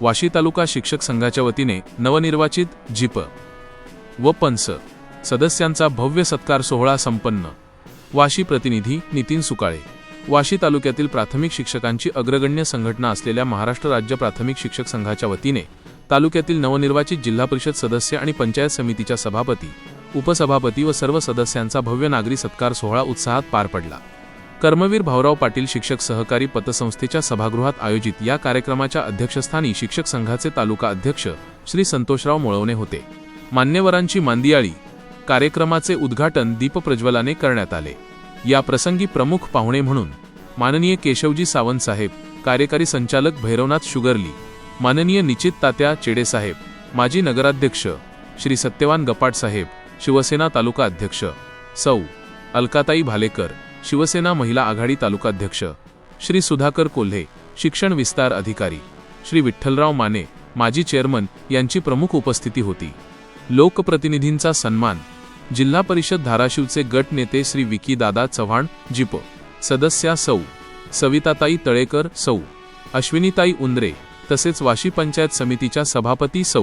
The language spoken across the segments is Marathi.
वाशी तालुका शिक्षक संघाच्या वतीने नवनिर्वाचित जिप व पंच सदस्यांचा भव्य सत्कार सोहळा संपन्न। वाशी प्रतिनिधी नितीन सुकाळे। वाशी तालुक्यातील प्राथमिक शिक्षकांची अग्रगण्य संघटना असलेल्या महाराष्ट्र राज्य प्राथमिक शिक्षक संघाच्या वतीने तालुक्यातील नवनिर्वाचित जिल्हा परिषद सदस्य आणि पंचायत समितीच्या सभापती, उपसभापती व सर्व सदस्यांचा भव्य नागरी सत्कार सोहळा उत्साहात पार पडला। कर्मवीर भाऊराव पाटील शिक्षक सहकारी पतसंस्थेच्या सभागृहात आयोजित या कार्यक्रमाच्या अध्यक्षस्थानी शिक्षक संघाचे तालुका अध्यक्ष श्री संतोषराव मुळवणे होते। मान्यवरांची मांदियाळी। कार्यक्रमाचे उद्घाटन दीपप्रज्वलाने करण्यात आले। या प्रसंगी प्रमुख पाहुणे म्हणून माननीय केशवजी सावंत साहेब, कार्यकारी संचालक भैरवनाथ शुगर्ली, माननीय निचित तात्या चेडे साहेब, माजी नगराध्यक्ष श्री सत्यवान गपाट साहेब, शिवसेना तालुका अध्यक्ष सौ अलकाताई भालेकर, शिवसेना महिला आघाडी तालुकाध्यक्ष श्री सुधाकर कोल्हे, शिक्षण विस्तार अधिकारी श्री विठ्ठलराव माने, माजी चेअरमन यांची प्रमुख उपस्थिती होती। लोकप्रतिनिधींचा सन्मान। जिल्हा परिषद धाराशिवचे गट नेते श्री विकी दादा चव्हाण, जिप सदस्या सौ सविताताई तळेकर, सौ अश्विनीताई उंद्रे, तसेच वाशी पंचायत समितीच्या सभापती सौ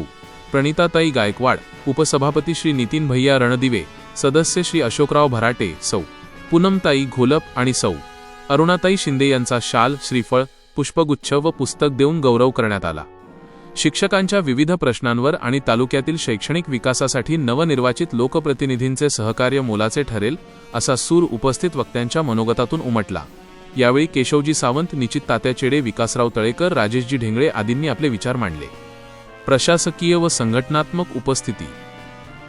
प्रणिताताई गायकवाड, उपसभापती श्री नितीन भैया रणदिवे, सदस्य श्री अशोकराव भराटे, सौ पूनमताई घोलप आणि सौ अरुणाताई शिंदे यांचा शाल, श्रीफळ, पुष्पगुच्छ व पुस्तक देऊन गौरव करण्यात आला। शिक्षकांच्या विविध प्रश्नांवर आणि तालुक्यातील शैक्षणिक विकासासाठी नवनिर्वाचित लोकप्रतिनिधींचे सहकार्य मोलाचे ठरेल असा सूर उपस्थित वक्त्यांच्या मनोगतातून उमटला। यावेळी केशवजी सावंत, निचित तात्या चेडे, विकासराव तळेकर, राजेशजी ढेंगळे आदींनी आपले विचार मांडले। प्रशासकीय व संघटनात्मक उपस्थिती।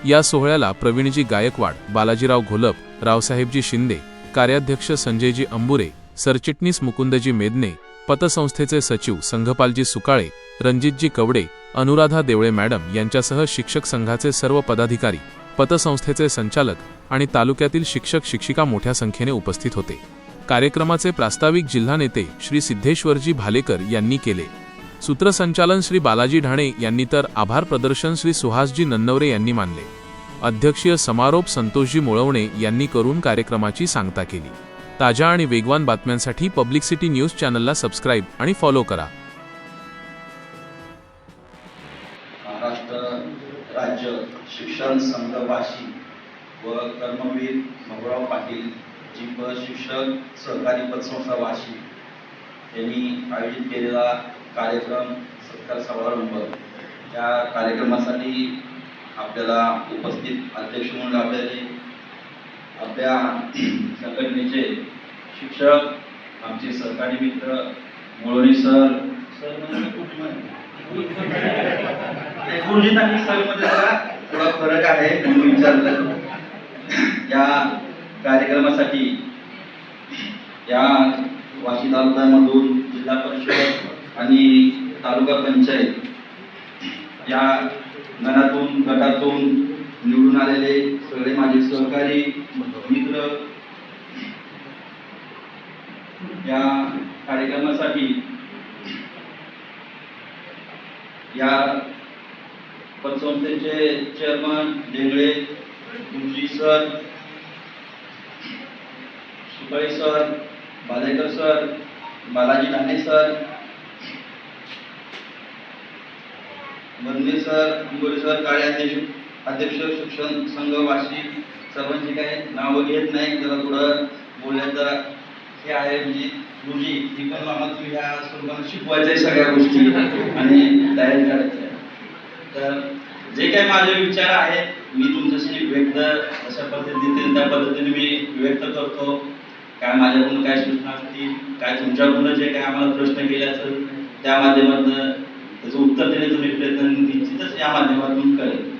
या सोहळ्याला प्रवीणजी गायकवाड, बालाजीराव घोलप, रावसाहेबजी शिंदे, कार्याध्यक्ष संजयजी अंबुरे, सरचिटणीस मुकुंदजी मेदने, पतसंस्थेचे सचिव संघपालजी सुकाळे, रणजितजी कवडे, अनुराधा देवळे मॅडम यांच्यासह शिक्षक संघाचे सर्व पदाधिकारी, पतसंस्थेचे संचालक आणि तालुक्यातील शिक्षक शिक्षिका मोठ्या संख्येने उपस्थित होते। कार्यक्रमाचे प्रास्ताविक जिल्हा नेते श्री सिद्धेश्वरजी भालेकर यांनी केले। सूत्रसंचालन श्री बालाजी ढाणे यांनी तर आभार प्रदर्शन श्री सुहासजी नन्नवरे यांनी मानले। अध्यक्षीय समारोप संतोषजी मुळवणे यांनी करून कार्यक्रमाची सांगता केली। ताज्या आणि वेगवान बातम्यांसाठी पब्लिक सिटी न्यूज चॅनलला सबस्क्राईब आणि फॉलो करा। महाराष्ट्र राज्य शिक्षण संघ वाशी व कर्मवीर भाऊराव पाटील जिप शिक्षक सहकारी पतसंस्था वाशी यांनी आयोजित केलेला कार्यक्रम सत्कार समारंभ, या कार्यक्रमासाठी आपल्याला उपस्थित अध्यक्ष म्हणून आपल्या संघटनेचे शिक्षक, आमचे सहकारी मित्र मुळवणे सर गुरुजी आणि सरमध्ये थोडा फरक आहे म्हणून विचारलं। या कार्यक्रमासाठी या वाशी तालुक्यामधून जिल्हा परिषद आणि तालुका पंचायत या गटातून निवडून आलेले सगळे माझे सहकारी मित्र या कार्यक्रमासाठी या पतसंस्थेचे चेअरमन ढेंगळे गुरुजी sir, Sukale sir, Bhalekar sir, Balaji Dhane sir, बंदे सर, अंबोरे सर, अध्यक्ष शिक्षण संघ वाशी, सर्वांची काही नावं घेत नाही, जरा थोडं बोलण्यात जरा हे आहे। म्हणजे गुरुजी ही पण आम्हाला तुम्ही ह्या स्वरूपाने शिकवायचं आहे सगळ्या गोष्टी आणि तयारी करायची आहे। तर जे काही माझे विचार आहेत मी तुमच्याशी व्यक्त अशा पद्धतीने त्या पद्धतीने मी व्यक्त करतो। काय माझ्याकडून काय सूचना असतील, काय तुमच्याकडून जे काय आम्हाला प्रश्न केले असेल त्या माध्यमातून त्याचं उत्तर देण्याचा मी प्रयत्न निश्चितच या माध्यमातून करेन।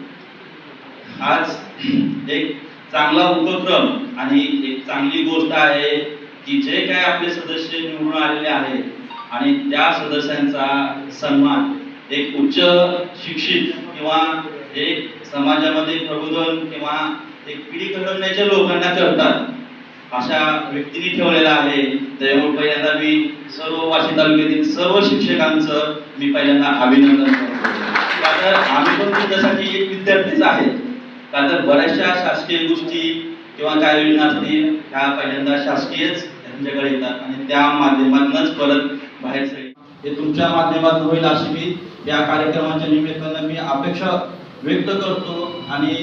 आज एक चांगला उपक्रम आणि एक चांगली गोष्ट आहे की जे काय आपले सदस्य निवडून आलेले आहेत आणि त्या सदस्यांचा सन्मान एक उच्च शिक्षित किंवा एक समाजामध्ये प्रबोधन किंवा एक पिढी घडवण्याच्या लोकांना करतात अशा व्यक्तींनी ठेवलेला आहे। त्यामुळे पहिल्यांदा मी सर्व वाशी तालुक्यातील सर्व शिक्षकांचं मी पहिल्यांदा अभिनंदन करतो। का तर आम्ही पण तुमच्यासाठी एक विद्यार्थीच आहेत। का तर बऱ्याचशा शासकीय गोष्टी किंवा काय योजना असतील ह्या पहिल्यांदा शासकीयच त्यांच्याकडे येतात आणि त्या माध्यमातूनच परत बाहेर हे तुमच्या माध्यमातून होईल अशी मी या कार्यक्रमाच्या निमित्तानं मी अपेक्षा व्यक्त करतो आणि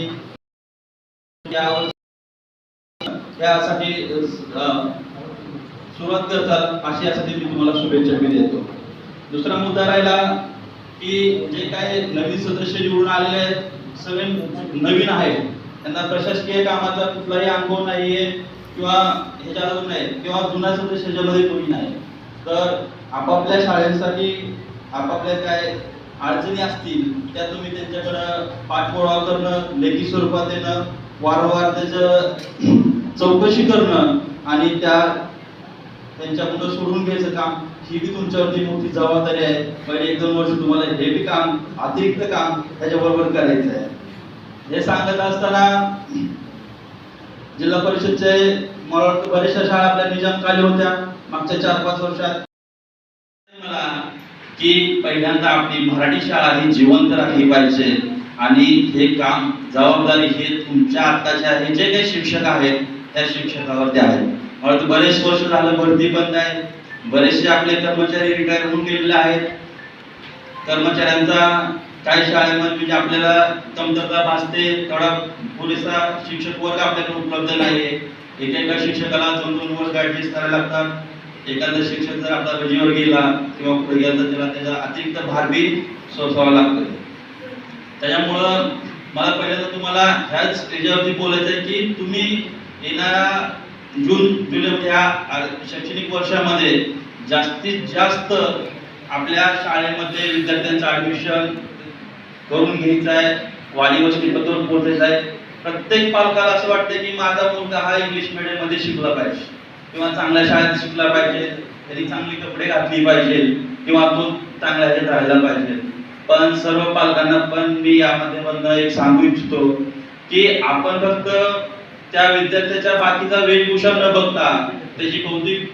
यासाठी सुरुवात करतात अशी यासाठी मी तुम्हाला शुभेच्छा मी देतो. दुसरा मुद्दा राहिला की जे काय नवीन सदस्य निवडून आलेले आहेत सगळे नवीन आहेत, त्यांना प्रशासकीय कामाचा कुठलाही अनुभव नाहीये किंवा ह्याच्यावर नाही किंवा जुन्या सदस्याच्यामध्ये कोणी नाही. तर आपापल्या शाळेसाठी आपापल्या काय अडचणी असतील त्या तुम्ही त्यांच्याकडं पाठपुरावा करणं, लेखी स्वरूपात देणं, वारंवार त्याचं चौकशी करणं आणि त्यांच्याकडून सोडून घ्यायचं काम, ही बी तुमच्यावरती मोठी जबाबदारी आहे. पहिले 1-2 वर्ष तुम्हाला हे बी काम, अतिरिक्त काम त्याच्याबरोबर करायचं आहे. हे सांगत असताना जिल्हा परिषदचे मला वाटतं बऱ्याचशा शाळा आपल्या निजामकाली होत्या मागच्या 4-5 वर्षात. मला की पहिल्यांदा आपली मराठी शाळा ही जिवंत राखली पाहिजे आणि हे काम जबाबदारी हे तुमच्या आत्ताच्या हे जे काही शिक्षक आहेत त्या शिक्षकावरती आहे. मला वाटतं बरेच वर्ष झालं भरती बंद आहे, बरेचसे आपले कर्मचारी रिटायर होऊन गेलेले आहेत. कर्मचाऱ्यांचा काही शाळेमध्ये म्हणजे आपल्याला कमतरता भासते, तेवढा पुरेसा शिक्षक वर्ग आपल्याकडे उपलब्ध नाहीये. एकेका शिक्षकाला 2-2 वर्ष ऍडजस्ट करायला लागतात. एखादा शिक्षक जर आपला रजेवर गेला किंवा पुढे गेला तर त्याला त्याचा अतिरिक्त भार बी सोसावा लागतो. त्याच्यामुळं मला पहिल्यांदा तुम्हाला ह्याच याच्यावरती बोलायचं आहे की तुम्ही येणाऱ्या जून-जुलैमध्ये ह्या शैक्षणिक वर्षामध्ये जास्तीत जास्त आपल्या शाळेमध्ये विद्यार्थ्यांचं ऍडमिशन करून घ्यायचं आहे, वाली वस्तीपत्रावर पोहोचायचं आहे. प्रत्येक पालकाला असं वाटतं की माझा मुलगा हा इंग्लिश मीडियम मध्ये शिकला पाहिजे किंवा चांगल्या शाळेत शिकला पाहिजे, त्यांनी चांगली कपडे घातली पाहिजे किंवा तो चांगल्या ह्याच्यात राहायला पाहिजे. पण सर्व पालकांना पण मी यामध्ये एक सांगू इच्छितो की आपण फक्त त्या विद्यार्थ्याच्या बाकीचा वेशभूषा न बघता त्याची बौद्धिक